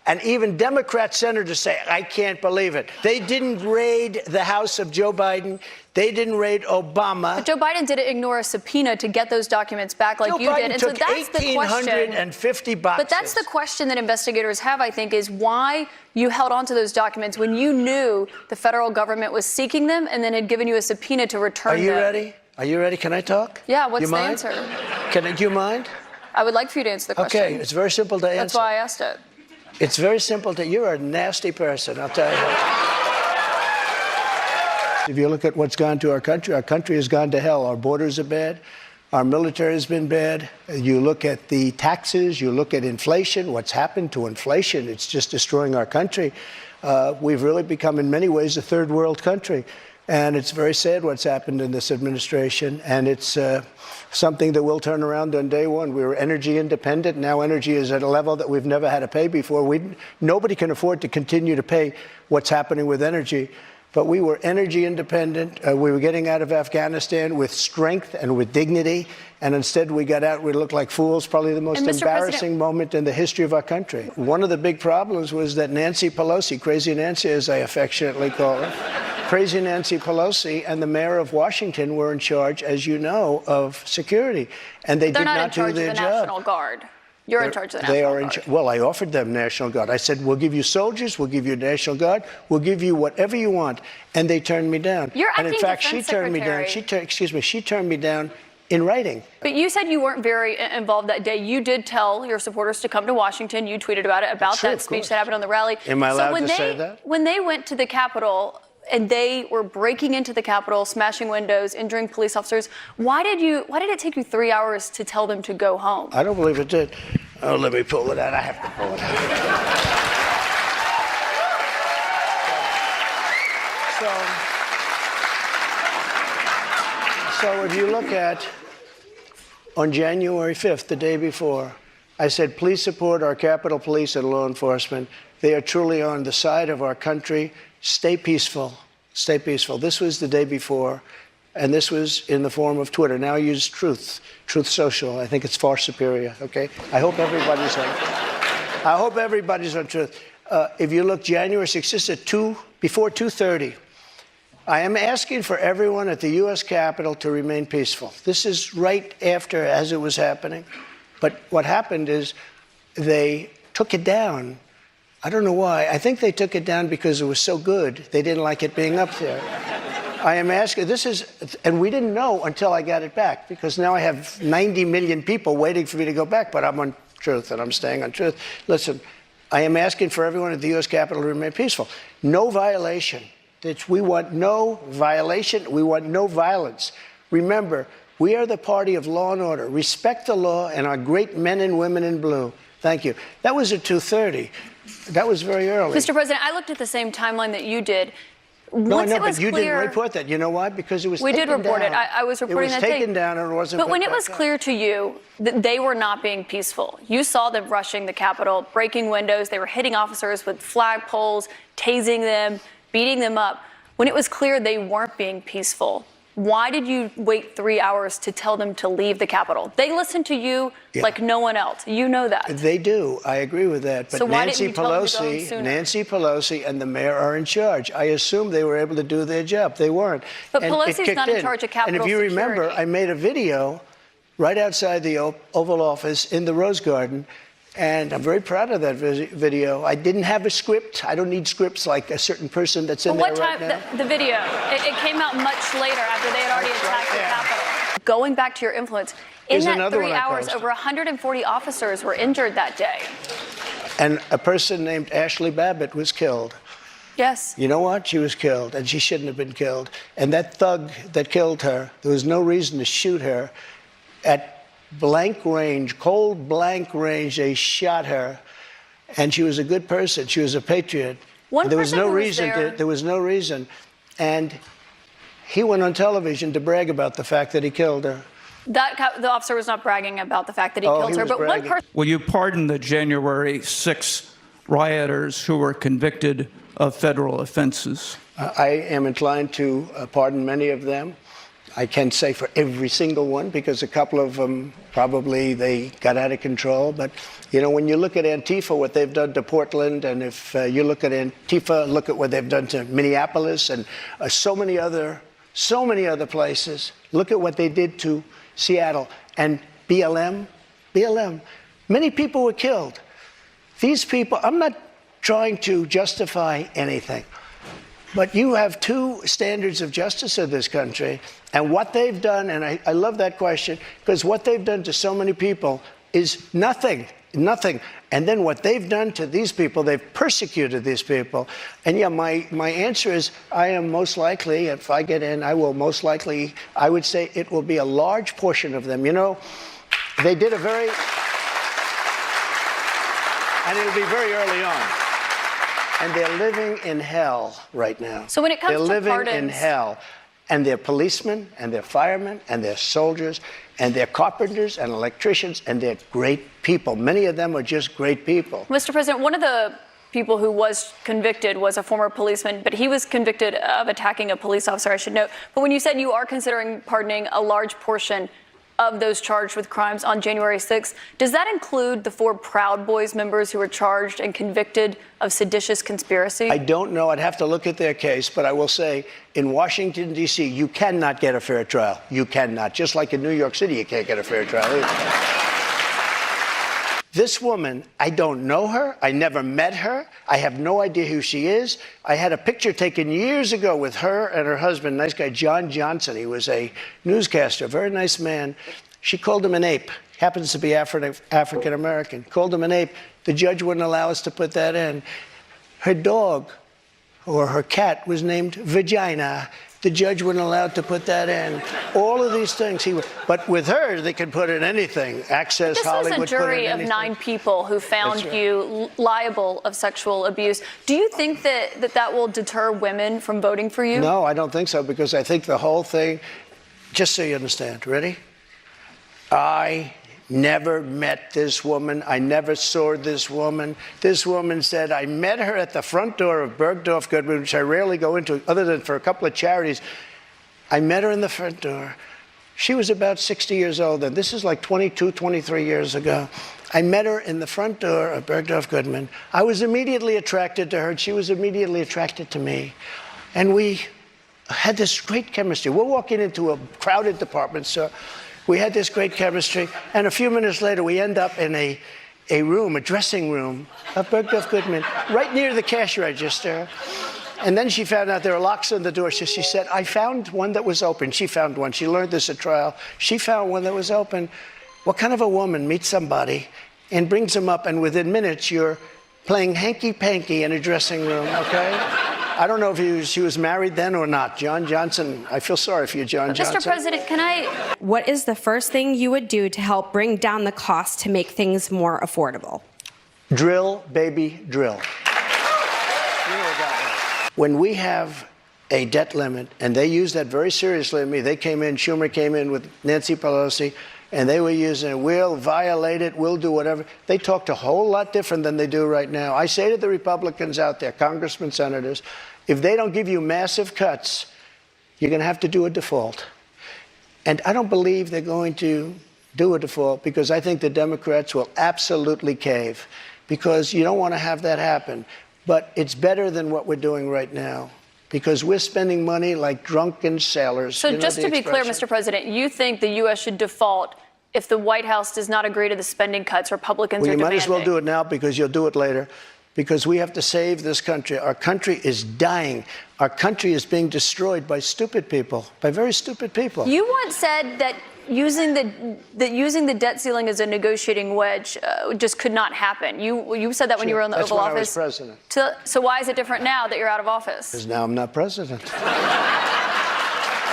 And even Democrat senators say, I can't believe it. They didn't raid the house of Joe Biden. They didn't raid Obama. But Joe Biden didn't ignore a subpoina to get those documents back like you did. And so that's the question. 1,850 boxes. But that's the question that investigators have, I think, is why you held on to those documents when you knew the federal government was seeking them and then had given you a subpoena to return them. Are you ready? Are you ready? Can I talk? Yeah, what's the answer? Do you mind? I would like for you to answer the question. Okay, it's very simple to answer. That's why I asked it. It's very simple to, you're a nasty person, I'll tell you. If you look at what's gone to our country has gone to hell. Our borders are bad. Our military has been bad. You look at the taxes, you look at inflation, what's happened to inflation, it's just destroying our country. We've really become, in many ways, a third world country. And it's very sad what's happened in this administration. And it's something that will turn around on day one. We were energy independent. Now energy is at a level that we've never had to pay before. Nobody can afford to continue to pay what's happening with energy. But we were energy independent. We were getting out of Afghanistan with strength and with dignity. And instead we got out, we looked like fools, probably the most embarrassing moment in the history of our country. One of the big problems was that Nancy Pelosi, Crazy Nancy as I affectionately call her, Crazy Nancy Pelosi and the mayor of Washington were in charge, as you know, of security. And they did not do their job. They're not in charge of the National Guard. You're in charge of the National Guard. Well, I offered them National Guard. I said, we'll give you soldiers, we'll give you National Guard, we'll give you whatever you want. And they turned me down. And in fact, she turned me down. She turned me down in writing. But you said you weren't very involved that day. You did tell your supporters to come to Washington. You tweeted about it, about that speech that happened on the rally. Am I allowed to say that? When they went to the Capitol and they were breaking into the Capitol, smashing windows, injuring police officers, why did it take you 3 hours to tell them to go home? I don't believe it did. Oh, let me pull it out. I have to pull it out. So if you look at, on January 5th, the day before, I said, please support our Capitol Police and law enforcement. They are truly on the side of our country. Stay peaceful. Stay peaceful. This was the day before, and this was in the form of Twitter. Now I use Truth Social. I think it's far superior, okay? I hope everybody's on Truth. If you look January 6th, this is before 2:30. I am asking for everyone at the U.S. Capitol to remain peaceful. This is right after, as it was happening. But what happened is they took it down. I don't know why. I think they took it down because it was so good. They didn't like it being up there. I am asking, and we didn't know until I got it back, because now I have 90 million people waiting for me to go back, but I'm on Truth and I'm staying on Truth. Listen, I am asking for everyone at the U.S. Capitol to remain peaceful. No violation. We want no violation. We want no violence. Remember, we are the party of law and order. Respect the law and our great men and women in blue. Thank you. That was at 2:30. That was very early. Mr. President, I looked at the same timeline that you did. No, I know, but you didn't report that. You know why? Because it was taken down. We did report it. I was reporting that day. It was taken down and it wasn't. But when it was clear to you that they were not being peaceful, you saw them rushing the Capitol, breaking windows. They were hitting officers with flagpoles, tasing them, beating them up. When it was clear they weren't being peaceful, why did you wait 3 hours to tell them to leave the Capitol? They listen to you like no one else. You know that. They do. I agree with that. But so why didn't you tell them to go home sooner? Nancy Pelosi and the mayor are in charge. I assume they were able to do their job. They weren't. But Pelosi's not in charge of Capitol security. And if you remember, I made a video right outside the Oval Office in the Rose Garden. And I'm very proud of that video. I didn't have a script. I don't need scripts like a certain person that's in there right now. The video, it came out much later after they had already attacked the Capitol. Going back to your influence, in that 3 hours, over 140 officers were injured that day. And a person named Ashley Babbitt was killed. Yes. You know what? She was killed, and she shouldn't have been killed. And that thug that killed her, there was no reason to shoot her. At blank range, cold blank range, they shot her, and she was a good person. She was a patriot. There was no reason, and he went on television to brag about the fact that he killed her. The officer was not bragging about the fact that he killed her, but one person. Will you pardon the January 6 rioters who were convicted of federal offenses? I am inclined to pardon many of them. I can't say for every single one because a couple of them probably they got out of control. But, you know, when you look at Antifa, what they've done to Portland, and if you look at Antifa, look at what they've done to Minneapolis and so many other places. Look at what they did to Seattle and BLM. Many people were killed. These people, I'm not trying to justify anything, but you have two standards of justice in this country, and what they've done, and I love that question, because what they've done to so many people is nothing. And then what they've done to these people, they've persecuted these people. And yeah, my answer is I am most likely, if I get in, I will most likely, I would say it will be a large portion of them. You know, they did a very, and it'll be very early on. And they're living in hell right now. So when it comes they're to living pardons, in hell. And they're policemen, and they're firemen, and they're soldiers, and they're carpenters and electricians, and they're great people. Many of them are just great people. Mr. President, one of the people who was convicted was a former policeman, but he was convicted of attacking a police officer, I should note. But when you said you are considering pardoning a large portion of those charged with crimes on January 6th, does that include the 4 Proud Boys members who were charged and convicted of seditious conspiracy? I don't know. I'd have to look at their case, but I will say in Washington, D.C., you cannot get a fair trial. You cannot. Just like in New York City, you can't get a fair trial either. This woman, I don't know her. I never met her. I have no idea who she is. I had a picture taken years ago with her and her husband, nice guy, John Johnson. He was a newscaster, very nice man. She called him an ape. Happens to be African American. Called him an ape. The judge wouldn't allow us to put that in. Her dog or her cat was named Vagina. The judge wouldn't allow to put that in. All of these things but with her, they could put in anything. Access Hollywood. This was a jury of 9 people who found you liable of sexual abuse. Do you think that will deter women from voting for you? No, I don't think so, because I think the whole thing, just so you understand, ready? I never met this woman. I never saw this woman. This woman said, I met her at the front door of Bergdorf Goodman, which I rarely go into other than for a couple of charities. I met her in the front door. She was about 60 years old, and this is like 22, 23 years ago. I met her in the front door of Bergdorf Goodman. I was immediately attracted to her, and she was immediately attracted to me. And we had this great chemistry. We're walking into a crowded department store. We had this great chemistry, and a few minutes later, we end up in a room, a dressing room of Bergdorf Goodman, right near the cash register. And then she found out there were locks on the door, so she said, I found one that was open. She found one. She learned this at trial. She found one that was open. What kind of a woman meets somebody and brings them up, and within minutes, you're playing hanky-panky in a dressing room, okay? I don't know if she was married then or not. John Johnson, I feel sorry for you, John Johnson. Mr. President, can I... What is the first thing you would do to help bring down the cost to make things more affordable? Drill, baby, drill. When we have a debt limit, and they use that very seriously with me, they came in, Schumer came in with Nancy Pelosi, and they were using it, we'll violate it, we'll do whatever. They talked a whole lot different than they do right now. I say to the Republicans out there, congressmen, senators, if they don't give you massive cuts, you're going to have to do a default. And I don't believe they're going to do a default, because I think the Democrats will absolutely cave, because you don't want to have that happen. But it's better than what we're doing right now, because we're spending money like drunken sailors. So just to be clear, Mr. President, you think the U.S. should default if the White House does not agree to the spending cuts Republicans are demanding? Well, you might as well do it now, because you'll do it later, because we have to save this country. Our country is dying. Our country is being destroyed by stupid people, by very stupid people. You once said that using the debt ceiling as a negotiating wedge just could not happen. You said that when you were in the Oval Office. That's when I was president. So why is it different now that you're out of office? Because now I'm not president.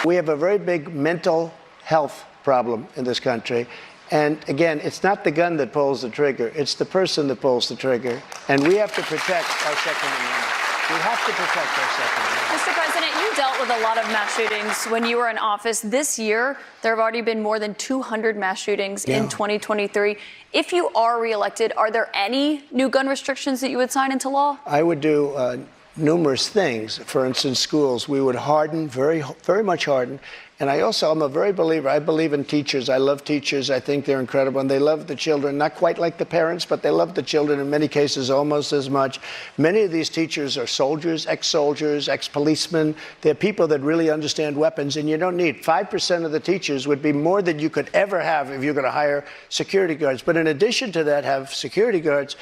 We have a very big mental health problem in this country. And again, it's not the gun that pulls the trigger, it's the person that pulls the trigger. And we have to protect our Second Amendment. We have to protect our Second Amendment. Mr. President, you dealt with a lot of mass shootings when you were in office. This year, there have already been more than 200 mass shootings in 2023. If you are reelected, are there any new gun restrictions that you would sign into law? I would do numerous things. For instance, schools, we would harden, very much harden. And I'm a very believer. I believe in teachers. I love teachers. I think they're incredible. And they love the children, not quite like the parents, but they love the children in many cases almost as much. Many of these teachers are soldiers, ex-policemen. They're people that really understand weapons. And you don't need 5% of the teachers would be more than you could ever have if you're going to hire security guards. But in addition to that, have security guards,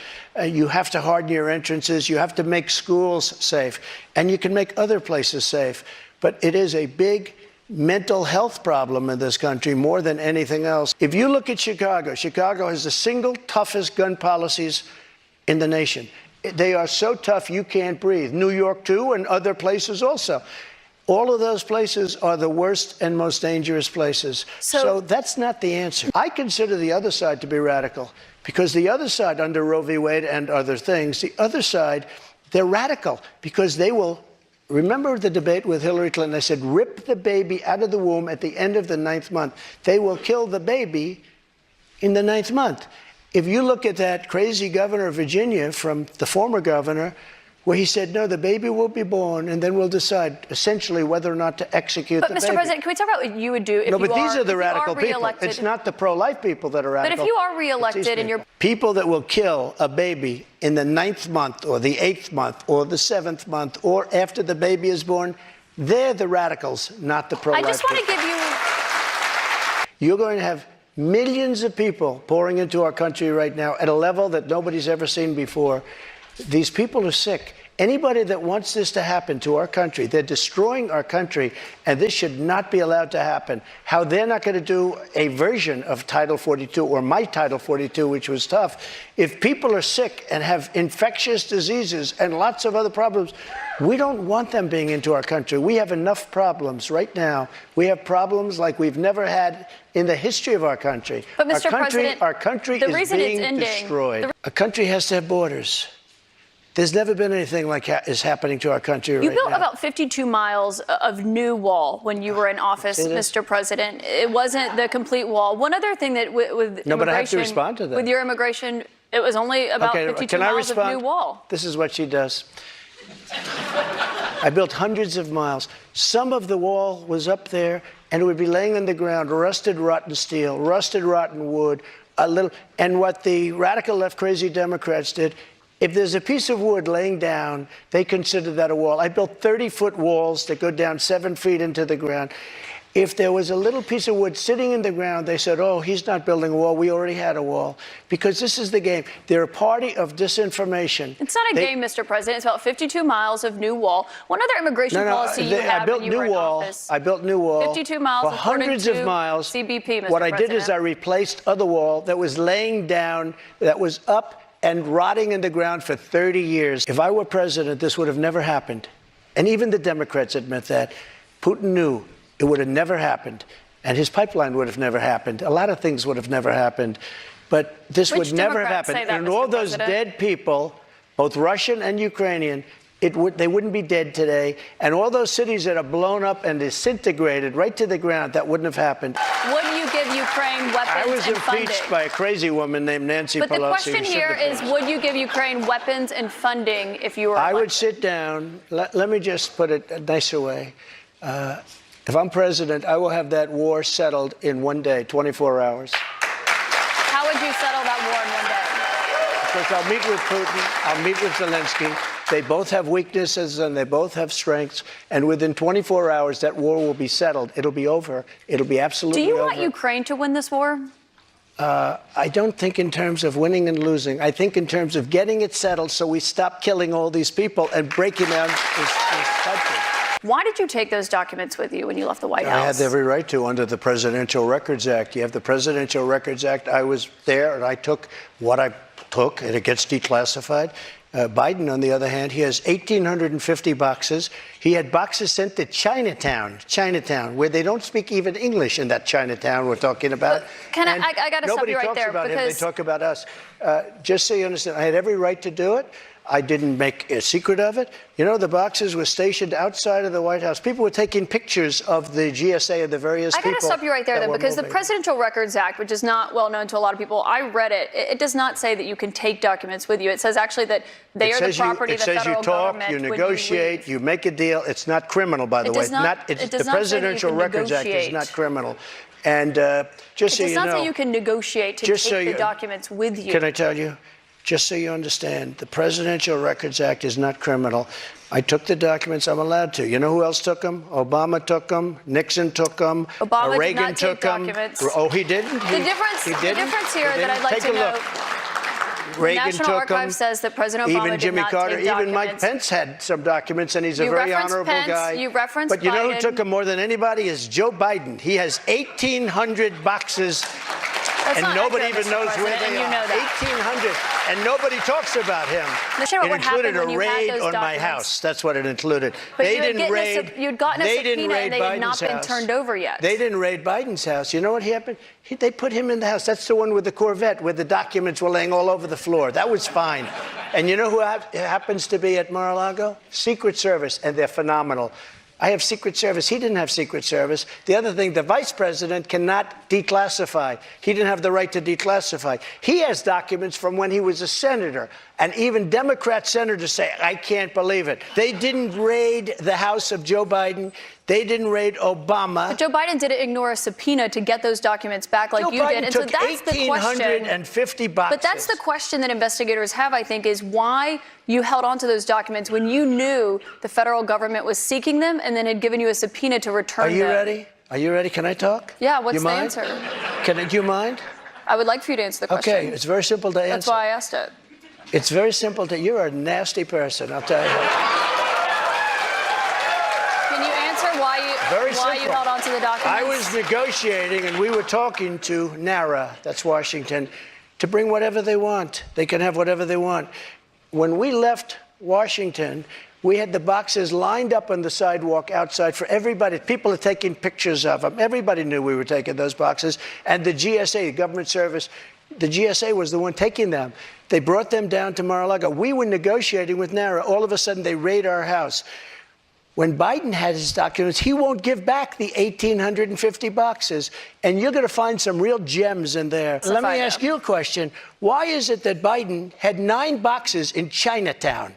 you have to harden your entrances. You have to make schools safe. And you can make other places safe. But it is a big mental health problem in this country more than anything else. If you look at Chicago, Chicago has the single toughest gun policies in the nation. They are so tough you can't breathe. New York, too, and other places also. All of those places are the worst and most dangerous places. So that's not the answer. I consider the other side to be radical because the other side, under Roe v. Wade and other things, the other side, they're radical because they will. Remember the debate with Hillary Clinton? They said, rip the baby out of the womb at the end of the 9th month. They will kill the baby in the 9th month. If you look at that crazy governor of Virginia from the former governor, where he said, no, the baby will be born, and then we'll decide essentially whether or not to execute the baby. But, Mr. President, can we talk about what you would do if you are No, but these are the radical people. Reelected? It's not the pro-life people that are radical. But if you are reelected and you're... People that will kill a baby in the 9th month or the 8th month or the 7th month or after the baby is born, they're the radicals, not the pro-life people. I just want to give you... You're going to have millions of people pouring into our country right now at a level that nobody's ever seen before. These people are sick. Anybody that wants this to happen to our country, they're destroying our country, and this should not be allowed to happen. How they're not going to do a version of Title 42 or my Title 42, which was tough. If people are sick and have infectious diseases and lots of other problems, we don't want them being into our country. We have enough problems right now. We have problems like we've never had in the history of our country. But Mr. President, our country is being destroyed. A country has to have borders. There's never been anything like is happening to our country right now. You built about 52 miles of new wall when you were in office, Mr. President. It wasn't the complete wall. One other thing that with no, but I have to respond to that. With your immigration, it was only about 52 miles of new wall. This is what she does. I built hundreds of miles. Some of the wall was up there, and it would be laying on the ground, rusted, rotten steel, rusted, rotten wood, and what the radical left crazy Democrats did, if there's a piece of wood laying down, they consider that a wall. I built 30-foot walls that go down 7 feet into the ground. If there was a little piece of wood sitting in the ground, they said, oh, he's not building a wall. We already had a wall. Because this is the game. They're a party of disinformation. It's not a game, Mr. President. It's about 52 miles of new wall. One other immigration policy you had when you were in office. I built new wall. 52 miles for hundreds of miles. CBP, Mr. President. What I did is I replaced other wall that was laying down, that was up and rotting in the ground for 30 years. If I were president, this would have never happened. And even the Democrats admit that. Putin knew it would have never happened. And his pipeline would have never happened. A lot of things would have never happened. But this would never have happened. And all those dead people, both Russian and Ukrainian, they wouldn't be dead today. And all those cities that are blown up and disintegrated right to the ground, that wouldn't have happened. Would you give Ukraine weapons and funding? I was impeached by a crazy woman named Nancy Pelosi. But the question here is, would you give Ukraine weapons and funding if you were elected? I would sit down. Let me just put it a nicer way. If I'm president, I will have that war settled in 1 day, 24 hours. How would you settle that war in 1 day? Because I'll meet with Putin, I'll meet with Zelensky. They both have weaknesses and they both have strengths. And within 24 hours, that war will be settled. It'll be over. It'll be absolutely over. Do you want Ukraine to win this war? I don't think in terms of winning and losing. I think in terms of getting it settled so we stop killing all these people and breaking down this country. Why did you take those documents with you when you left the White House? I had every right to under the Presidential Records Act. You have the Presidential Records Act. I was there and I took what I took and it gets declassified. Biden, on the other hand, he has 1,850 boxes. He had boxes sent to Chinatown, where they don't speak even English in that Chinatown we're talking about. I got to stop you right there. Nobody talks about him. They talk about us. Just so you understand, I had every right to do it. I didn't make a secret of it. You know, the boxes were stationed outside of the White House. People were taking pictures of the GSA of the various people. I got to stop you right there, that though, were because the moving. Presidential Records Act, which is not well known to a lot of people, I read it. It does not say that you can take documents with you. It says actually that they are the property of the federal It says you talk, government you when negotiate, leave. you make a deal. It's not criminal, by the It way. does not- it does The not say that you Presidential can Records Act is negotiate. not criminal. And just so It does you not know, say you can negotiate to just take so the you- documents with you. Can I tell you? Just so you understand, the Presidential Records Act is not criminal. I took the documents. I'm allowed to. You know who else took them? Obama took them. Nixon took them. Obama did Reagan not take took them. documents. Oh, he didn't? The difference here that I'd like Take to a know, look. the Reagan National took Archives them. says that President Obama Even did Jimmy not Carter, take even Mike documents. Pence had some documents, and he's a You very referenced honorable Pence, guy. you referenced But you know who Biden. took them more than anybody is Joe Biden. He has 1,800 boxes. That's And not nobody accurate, even Mr. knows where President, they and you are. know that. 1,800, and nobody talks about him. Let's hear It what happened included a when you had raid those on my documents. house. That's what it included. But They you had didn't raid. you'd gotten a they didn't subpoena raid and they had not Biden's been house. turned over yet. They didn't raid Biden's house. You know what happened? They put him in the house. That's the one with the Corvette, where the documents were laying all over the floor. That was fine. And you know who happens to be at Mar-a-Lago? Secret Service, and they're phenomenal. I have Secret Service. He didn't have Secret Service. The other thing, the vice president cannot declassify. He didn't have the right to declassify. He has documents from when he was a senator. And even Democrat senators say, I can't believe it. They didn't raid the house of Joe Biden. They didn't raid Obama. But Joe Biden didn't ignore a subpoena to get those documents back like Joe you Biden did. And so took that's the question. 1,850 boxes. But that's the question that investigators have, I think, is why you held on to those documents when you knew the federal government was seeking them and then had given you a subpoena to return Are them. you ready? Are you ready? Can I talk? Yeah, what's You the mind? answer? Do you mind? I would like for you to answer the question. Okay, it's very simple to answer. That's why I asked it. It's very simple to. You're a nasty person, I'll tell you. Can you answer why you simple. held on to the documents? I was negotiating, and we were talking to NARA, that's Washington, to bring whatever they want. They can have whatever they want. When we left Washington, we had the boxes lined up on the sidewalk outside for everybody. People are taking pictures of them. Everybody knew we were taking those boxes. And the GSA, the government service, the GSA was the one taking them. They brought them down to Mar-a-Lago. We were negotiating with NARA. All of a sudden, they raid our house. When Biden had his documents, he won't give back the 1,850 boxes. And you're going to find some real gems in there. Let me ask you a question. Why is it that Biden had 9 boxes in Chinatown?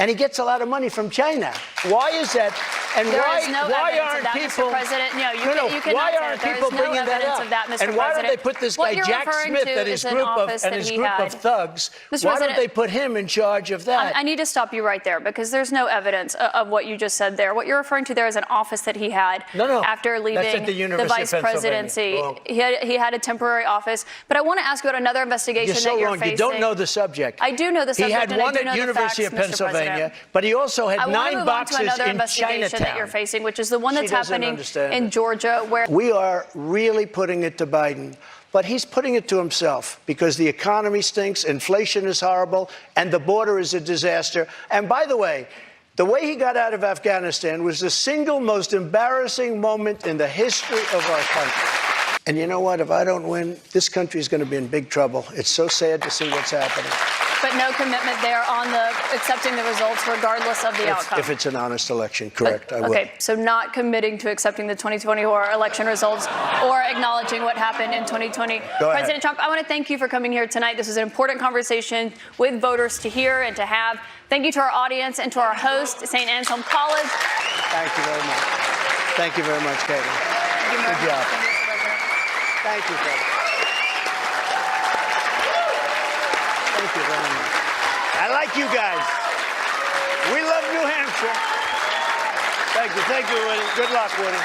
And he gets a lot of money from China. Why is that? And There why, is no why evidence aren't of that, people? Mr. President. No, you cannot why say aren't that. There people is no bringing that evidence up? of that, Mr. And why don't President. they put this What guy you're Jack referring Smith to and his is an group office that he of had. thugs? Mr. Why don't President, they put him in charge of that? I need to stop you right there because there's no evidence of what you just said there. What you're referring to there is an office that he had No. after That's leaving at the University vice of Pennsylvania. presidency. Wrong. He had a temporary office. But I want to ask you about another investigation You're so that you're wrong. facing. You don't know the subject. I do know the subject. He had and I one do at know the University facts, of Mr. Pennsylvania, President. but he also had I want to 9 move on boxes to another in investigation that Chinatown. you're facing, which is the one She that's doesn't happening understand in it. Georgia, where We are really putting it to Biden, but he's putting it to himself because the economy stinks, inflation is horrible, and the border is a disaster. And by the way he got out of Afghanistan was the single most embarrassing moment in the history of our country. And you know what? If I don't win, this country is going to be in big trouble. It's so sad to see what's happening. but no commitment there on the accepting the results regardless of the outcome. If it's an honest election, correct, I will. Okay, so not committing to accepting the 2024 election results or acknowledging what happened in 2020. Go ahead. President Trump, I want to thank you for coming here tonight. This is an important conversation with voters to hear and to have. Thank you to our audience and to our host, St. Anselm College. Thank you very much. Thank you very much, Katie. Thank you, Good job. Thank you, Mr. President. Thank you, Katie. Thank you very much. I like you guys. We love New Hampshire. Thank you, Woody. Good luck, Woody.